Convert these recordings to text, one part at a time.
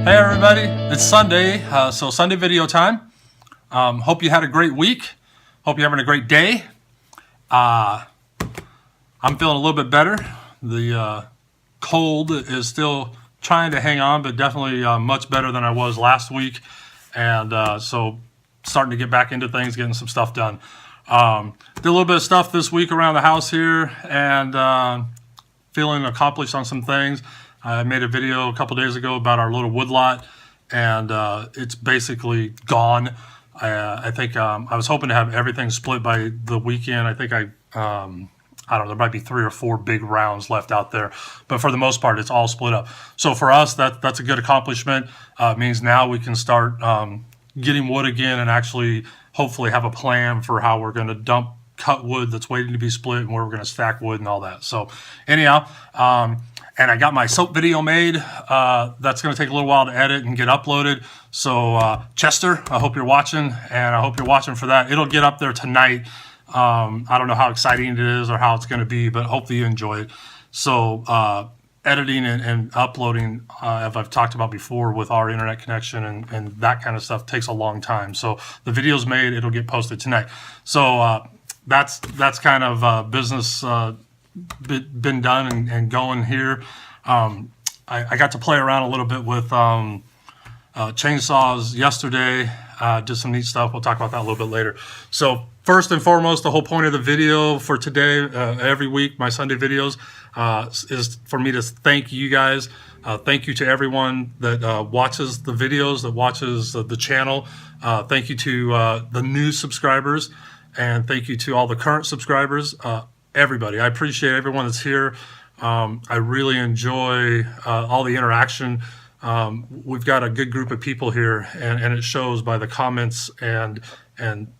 Hey everybody, it's Sunday, so Sunday video time. Hope you had a great week. Hope you're having a great day. I'm feeling a little bit better. The cold is still trying to hang on, but definitely much better than I was last week. And so starting to get back into things, getting some stuff done. Did a little bit of stuff this week around the house here and feeling accomplished on some things. I made a video a couple days ago about our little woodlot, and it's basically gone. I think I was hoping to have everything split by the weekend. I think I don't know, there might be 3 or 4 big rounds left out there, but for the most part, it's all split up. So for us, that's a good accomplishment. It means now we can start getting wood again and actually hopefully have a plan for how we're going to cut wood that's waiting to be split and where we're going to stack wood and all that. So anyhow, and I got my soap video made. That's going to take a little while to edit and get uploaded. So Chester, I hope you're watching, and I hope you're watching for that. It'll get up there tonight. I don't know how exciting it is or how it's going to be, but hopefully you enjoy it. So editing and uploading, as I've talked about before, with our internet connection and that kind of stuff takes a long time. So the video's made, it'll get posted tonight. So that's kind of business been done and going here. I got to play around a little bit with chainsaws yesterday. Did some neat stuff. We'll talk about that a little bit later. So first and foremost, the whole point of the video for today, every week, my Sunday videos, is for me to thank you guys. Thank you to everyone that watches the videos, that watches the channel. Thank you to the new subscribers, and thank you to all the current subscribers. Everybody, I appreciate everyone that's here. I really enjoy all the interaction. We've got a good group of people here, and it shows by the comments and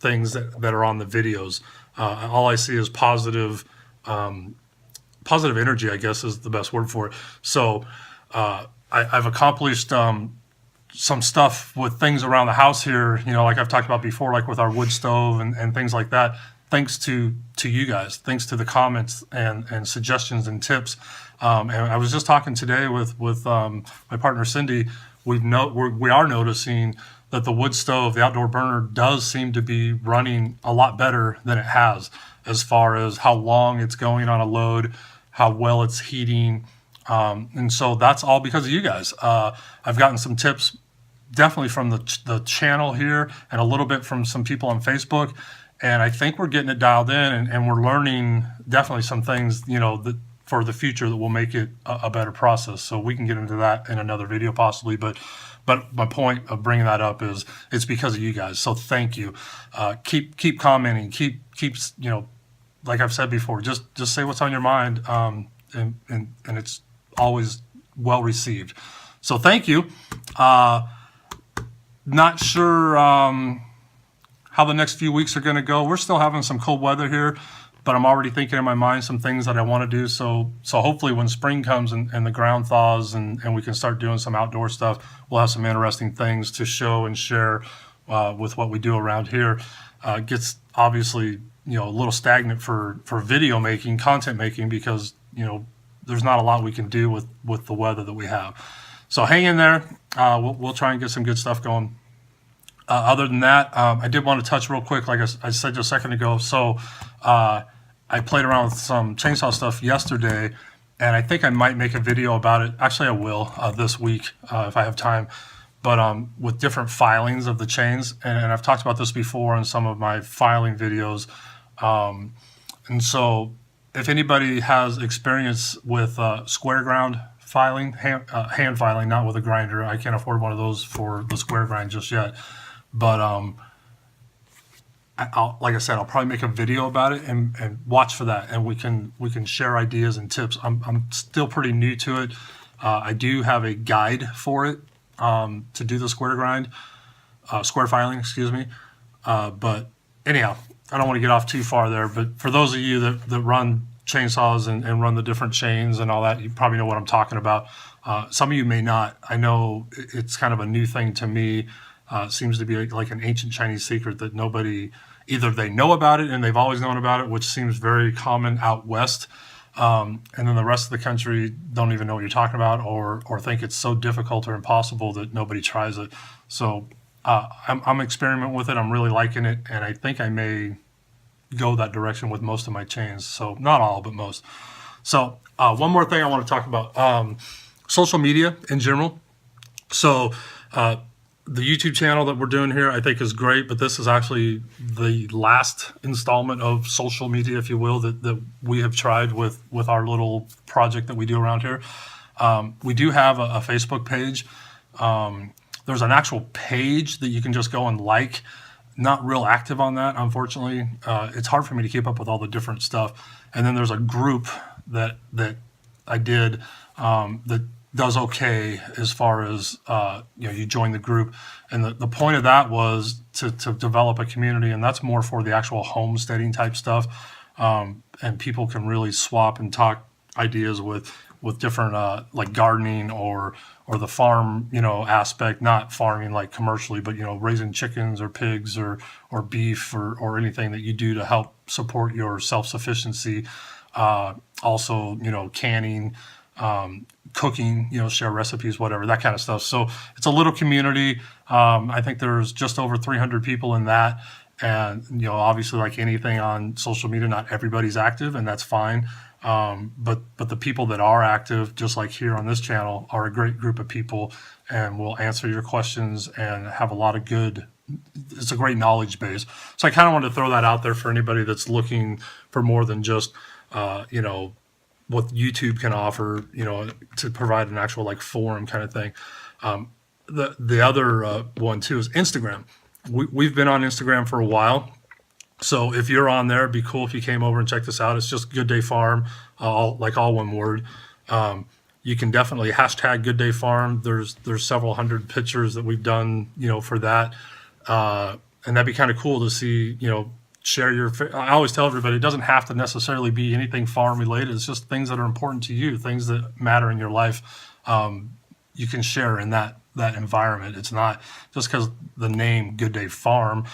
things that are on the videos. All I see is positive energy, I guess is the best word for it. So I've accomplished some stuff with things around the house here, like I've talked about before, like with our wood stove and things like that. Thanks to you guys, thanks to the comments and suggestions and tips. And I was just talking today with my partner Cindy. We are noticing that the wood stove, the outdoor burner, does seem to be running a lot better than it has, as far as how long it's going on a load, how well it's heating. And so that's all because of you guys. I've gotten some tips definitely from the channel here and a little bit from some people on Facebook. And I think we're getting it dialed in, and we're learning definitely some things, that for the future that will make it a better process. So we can get into that in another video possibly. But my point of bringing that up is it's because of you guys. So thank you. Keep commenting. Keep like I've said before, just say what's on your mind. And it's always well received. So thank you. Not sure how the next few weeks are going to go. We're still having some cold weather here, but I'm already thinking in my mind some things that I want to do. So hopefully when spring comes and the ground thaws and we can start doing some outdoor stuff, we'll have some interesting things to show and share with what we do around here. It gets obviously a little stagnant for video making, content making, because there's not a lot we can do with the weather that we have. So hang in there. We'll try and get some good stuff going. Other than that, I did want to touch real quick, like I said just a second ago. So I played around with some chainsaw stuff yesterday, and I think I might make a video about it. Actually, I will this week if I have time. But with different filings of the chains, and I've talked about this before in some of my filing videos. And so if anybody has experience with square ground filing, hand filing, not with a grinder, I can't afford one of those for the square grind just yet. But like I said, I'll probably make a video about it and watch for that, and we can share ideas and tips. I'm still pretty new to it. I do have a guide for it to do the square filing, excuse me. But anyhow, I don't want to get off too far there. But for those of you that run chainsaws and run the different chains and all that, you probably know what I'm talking about. Some of you may not. I know it's kind of a new thing to me. Seems to be like an ancient Chinese secret that nobody, either they know about it and they've always known about it, which seems very common out west, and then the rest of the country don't even know what you're talking about, or think it's so difficult or impossible that nobody tries it. So I'm experimenting with it. I'm really liking it, and I think I may go that direction with most of my chains. So not all, but most. So one more thing I want to talk about, social media in general. So the YouTube channel that we're doing here, I think is great, but this is actually the last installment of social media, if you will, that we have tried with our little project that we do around here. We do have a Facebook page. There's an actual page that you can just go and like. Not real active on that, unfortunately. It's hard for me to keep up with all the different stuff. And then there's a group that I did that does okay as far as you join the group, and the point of that was to develop a community, and that's more for the actual homesteading type stuff, and people can really swap and talk ideas with different like gardening or the farm aspect, not farming like commercially, but raising chickens or pigs or beef or anything that you do to help support your self-sufficiency. Also canning, cooking, share recipes, whatever, that kind of stuff. So it's a little community. I think there's just over 300 people in that. And, obviously like anything on social media, not everybody's active, and that's fine. But the people that are active, just like here on this channel, are a great group of people and will answer your questions and have a lot of it's a great knowledge base. So I kind of wanted to throw that out there for anybody that's looking for more than just, what YouTube can offer, to provide an actual like forum kind of thing. The other one too is Instagram. We've been on Instagram for a while. So if you're on there, it'd be cool if you came over and checked this out. It's just Good Day Farm, all one word. You can definitely hashtag Good Day Farm. There's several hundred pictures that we've done, for that. And that'd be kind of cool to see, share I always tell everybody, it doesn't have to necessarily be anything farm related. It's just things that are important to you, things that matter in your life. You can share in that environment. It's not just because the name Good Day Farm,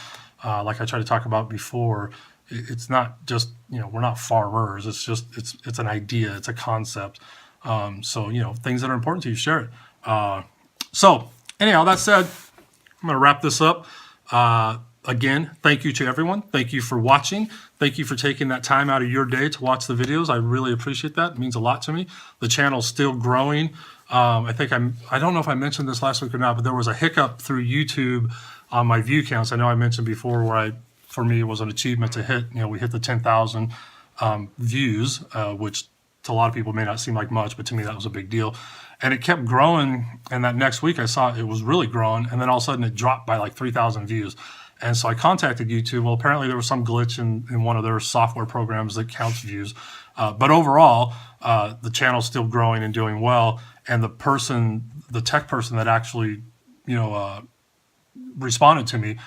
like I tried to talk about before, it's not just, we're not farmers. It's just, it's an idea. It's a concept. So, things that are important to you, share it. So anyhow, that said, I'm going to wrap this up. Again, thank you to everyone. Thank you for watching. Thank you for taking that time out of your day to watch the videos. I really appreciate that. It means a lot to me. The channel's still growing. I don't know if I mentioned this last week or not, but there was a hiccup through YouTube on my view counts. I know I mentioned before where for me, it was an achievement to hit, we hit the 10,000 views, which to a lot of people may not seem like much, but to me that was a big deal. And it kept growing, and that next week I saw it was really growing, and then all of a sudden it dropped by like 3,000 views. And so I contacted YouTube. Well, apparently there was some glitch in one of their software programs that counts views. But overall, the channel's still growing and doing well. And the tech person that actually, responded to me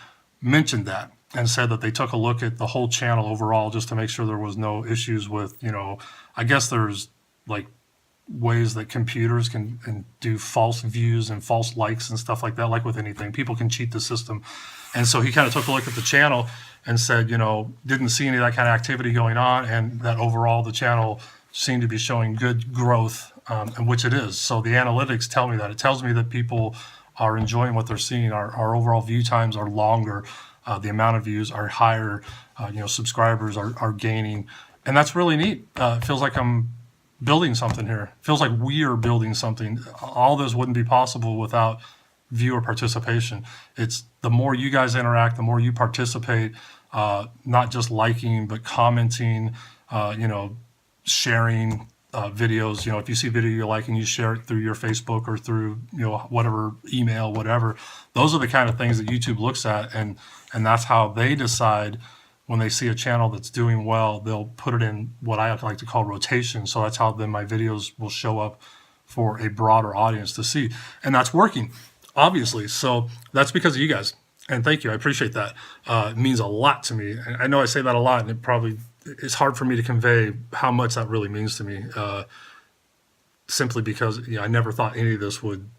mentioned that and said that they took a look at the whole channel overall just to make sure there was no issues with, I guess there's like ways that computers can do false views and false likes and stuff like that. Like with anything, people can cheat the system. And so he kind of took a look at the channel and said, didn't see any of that kind of activity going on, and that overall the channel seemed to be showing good growth, and which it is. So the analytics tell me that. It tells me that people are enjoying what they're seeing. Our overall view times are longer. The amount of views are higher. Subscribers are gaining. And that's really neat. It feels like I'm building something here. It feels like we are building something. All this wouldn't be possible without viewer participation. It's the more you guys interact, the more you participate, not just liking, but commenting, sharing videos. If you see a video you like and you share it through your Facebook or through, whatever email, whatever, those are the kind of things that YouTube looks at. And that's how they decide when they see a channel that's doing well, they'll put it in what I like to call rotation. So that's how then my videos will show up for a broader audience to see. And that's working, obviously. So that's because of you guys. And thank you. I appreciate that. It means a lot to me. I know I say that a lot, and it's hard for me to convey how much that really means to me, simply because I never thought any of this would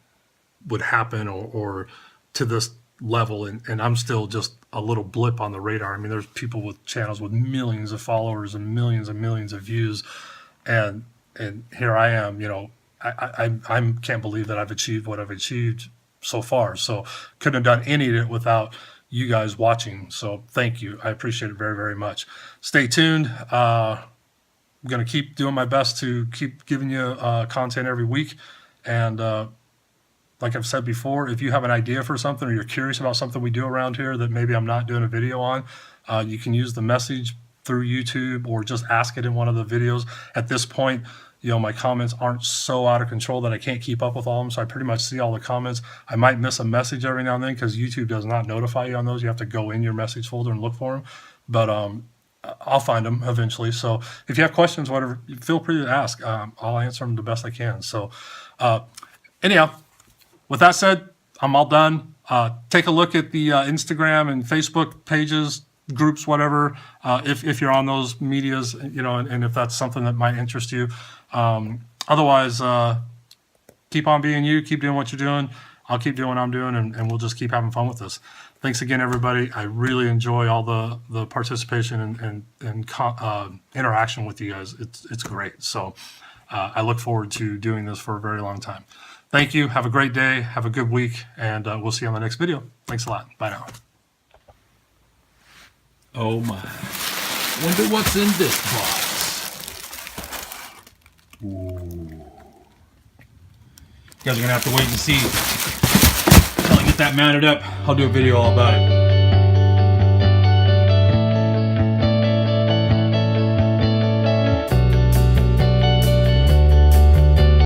happen or to this level, and I'm still just a little blip on the radar. I mean, there's people with channels with millions of followers and millions of views. and here I am, I can't believe that I've achieved what I've achieved so far. So couldn't have done any of it without you guys watching. So thank you. I appreciate it very, very much. Stay tuned. I'm going to keep doing my best to keep giving you content every week. And like I've said before, if you have an idea for something or you're curious about something we do around here that maybe I'm not doing a video on, you can use the message through YouTube or just ask it in one of the videos. At this point, my comments aren't so out of control that I can't keep up with all of them. So I pretty much see all the comments. I might miss a message every now and then because YouTube does not notify you on those. You have to go in your message folder and look for them. But I'll find them eventually. So if you have questions, whatever, feel free to ask. I'll answer them the best I can. So anyhow, with that said, I'm all done. Take a look at the Instagram and Facebook pages, groups, whatever, if you're on those medias, and if that's something that might interest you. Otherwise, keep on being you, keep doing what you're doing. I'll keep doing what I'm doing, and we'll just keep having fun with this. Thanks again, everybody. I really enjoy all the participation and interaction with you guys. It's great. So I look forward to doing this for a very long time. Thank you. Have a great day. Have a good week, and we'll see you on the next video. Thanks a lot. Bye now. Oh my. Wonder what's in this box. Ooh. You guys are gonna have to wait and see until I get that mounted up. I'll do a video all about it.